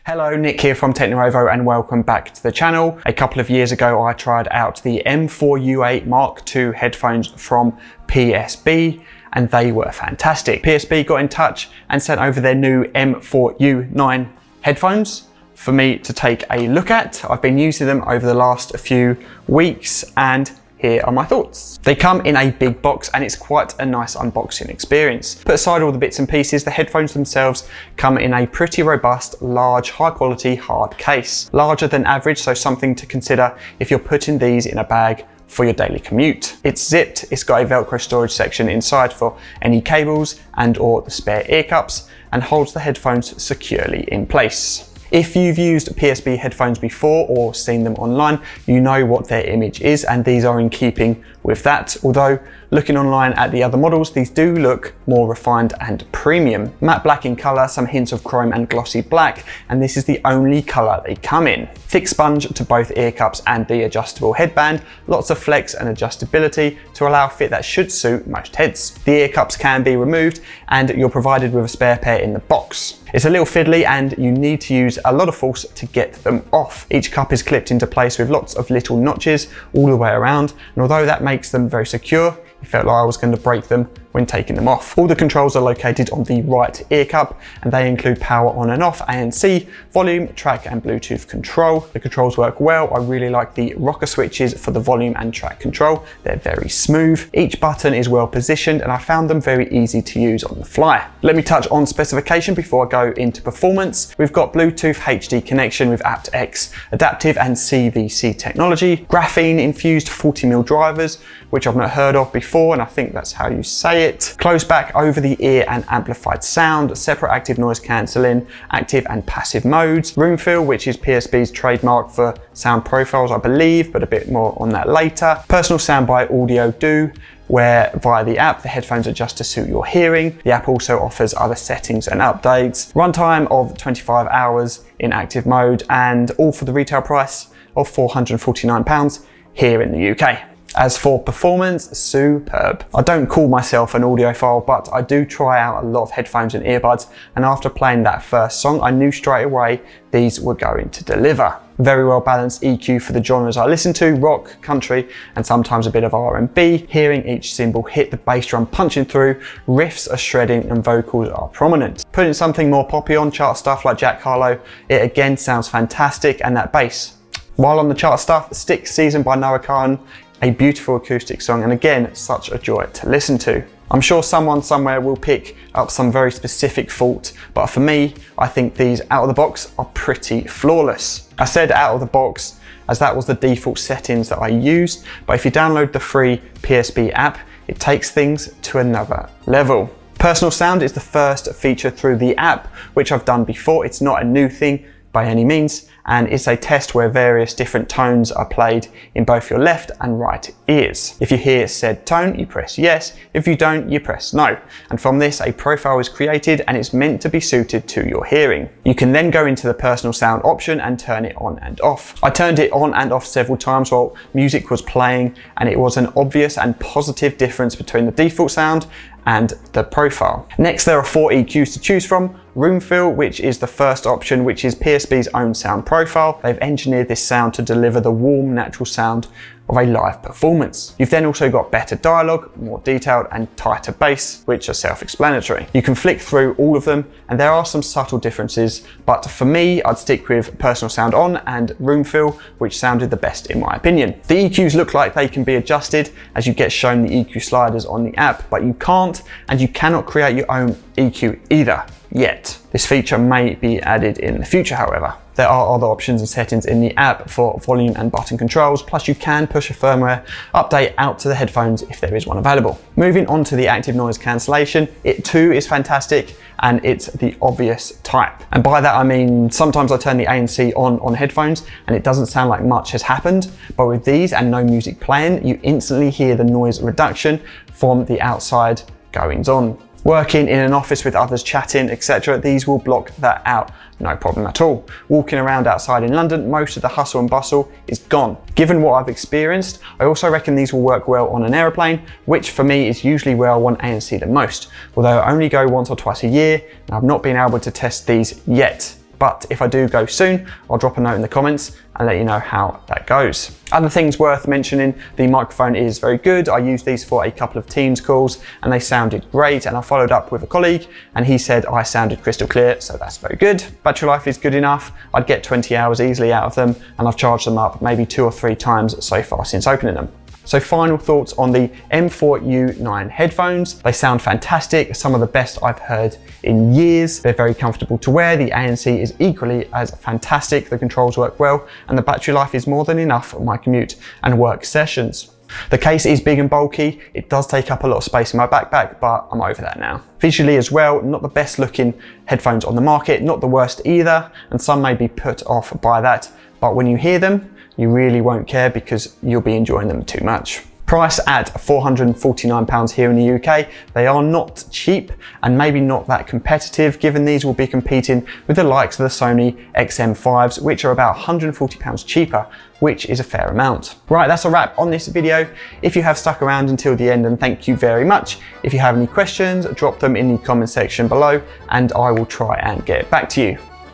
Hello, Nick here from TechNuovo and welcome back to the channel. A couple of years ago I tried out the M4U9 Mark II headphones from PSB and they were fantastic. PSB got in touch and sent over their new M4U9 headphones for me to take a look at. I've been using them over the last few weeks and here are my thoughts. They come in a big box and it's quite a nice unboxing experience. Put aside all the bits and pieces, the headphones themselves come in a pretty robust, large, high quality hard case. Larger than average, so something to consider if you're putting these in a bag for your daily commute. It's zipped, it's got a Velcro storage section inside for any cables and or the spare ear cups and holds the headphones securely in place. If you've used PSB headphones before or seen them online, you know what their image is and these are in keeping with that. Although looking online at the other models, these do look more refined and premium. Matte black in colour, some hints of chrome and glossy black, and this is the only colour they come in. Thick sponge to both ear cups and the adjustable headband, lots of flex and adjustability to allow a fit that should suit most heads. The ear cups can be removed and you're provided with a spare pair in the box. It's a little fiddly and you need to use a lot of force to get them off. Each cup is clipped into place with lots of little notches all the way around, and although that makes them very secure, it felt like I was going to break them when taking them off. All the controls are located on the right ear cup and they include power on and off, ANC, volume, track and Bluetooth control. The controls work well. I really like the rocker switches for the volume and track control. They're very smooth. Each button is well positioned and I found them very easy to use on the fly. Let me touch on specification before I go into performance. We've got Bluetooth HD connection with aptX, adaptive and CVC technology, graphene infused 40mm drivers, which I've not heard of before and I think that's how you say it. Close back over the ear and amplified sound, separate active noise cancelling, active and passive modes, room fill, which is PSB's trademark for sound profiles, I believe, but a bit more on that later. Personal sound by Audio Do, where via the app, the headphones adjust to suit your hearing. The app also offers other settings and updates. Runtime of 25 hours in active mode and all for the retail price of £449 here in the UK. As for performance, superb. I don't call myself an audiophile, but I do try out a lot of headphones and earbuds, and after playing that first song, I knew straight away these were going to deliver. Very well balanced EQ for the genres I listen to, rock, country, and sometimes a bit of R&B. Hearing each cymbal hit the bass drum punching through, riffs are shredding and vocals are prominent. Putting something more poppy on, chart stuff like Jack Harlow, it again sounds fantastic, and that bass. While on the chart stuff, Stick Season by Noah Kahan, a beautiful acoustic song and again such a joy to listen to. I'm sure someone somewhere will pick up some very specific fault, but for me I think these out of the box are pretty flawless. I said out of the box as that was the default settings that I used, but if you download the free PSB app it takes things to another level. Personal sound is the first feature through the app, which I've done before. It's not a new thing by any means, and it's a test where various different tones are played in both your left and right ears. If you hear said tone, you press yes. If you don't, you press no. And from this, a profile is created and it's meant to be suited to your hearing. You can then go into the personal sound option and turn it on and off. I turned it on and off several times while music was playing, and it was an obvious and positive difference between the default sound and the profile. Next, there are 4 EQs to choose from. Room fill, which is the first option, which is PSB's own sound profile. They've engineered this sound to deliver the warm, natural sound of a live performance. You've then also got better dialogue, more detailed and tighter bass, which are self-explanatory. You can flick through all of them and there are some subtle differences, but for me, I'd stick with personal sound on and room fill, which sounded the best in my opinion. The EQs look like they can be adjusted as you get shown the EQ sliders on the app, but you can't and you cannot create your own EQ either yet. This feature may be added in the future, however. There are other options and settings in the app for volume and button controls, plus you can push a firmware update out to the headphones if there is one available. Moving on to the active noise cancellation, it too is fantastic and it's the obvious type. And by that I mean sometimes I turn the ANC on headphones and it doesn't sound like much has happened, but with these and no music playing, you instantly hear the noise reduction from the outside goings on. Working in an office with others chatting, etc., these will block that out, no problem at all. Walking around outside in London, most of the hustle and bustle is gone. Given what I've experienced, I also reckon these will work well on an aeroplane, which for me is usually where I want ANC the most, although I only go once or twice a year, and I've not been able to test these yet. but if I do go soon, I'll drop a note in the comments and let you know how that goes. Other things worth mentioning, the microphone is very good. I used these for a couple of Teams calls and they sounded great, and I followed up with a colleague and he said I sounded crystal clear, so that's very good. Battery life is good enough. I'd get 20 hours easily out of them, and I've charged them up maybe 2 or 3 times so far since opening them. So final thoughts on the M4U9 headphones. They sound fantastic, some of the best I've heard in years. They're very comfortable to wear. The ANC is equally as fantastic. The controls work well, and the battery life is more than enough for my commute and work sessions. The case is big and bulky. It does take up a lot of space in my backpack, but I'm over that now. Visually as well, not the best looking headphones on the market, not the worst either, and some may be put off by that, but when you hear them, you really won't care because you'll be enjoying them too much. Price at £449 here in the UK. They are not cheap and maybe not that competitive, given these will be competing with the likes of the Sony XM5s, which are about £140 cheaper, which is a fair amount. Right, that's a wrap on this video. If you have stuck around until the end, then thank you very much. If you have any questions, drop them in the comment section below and I will try and get back to you.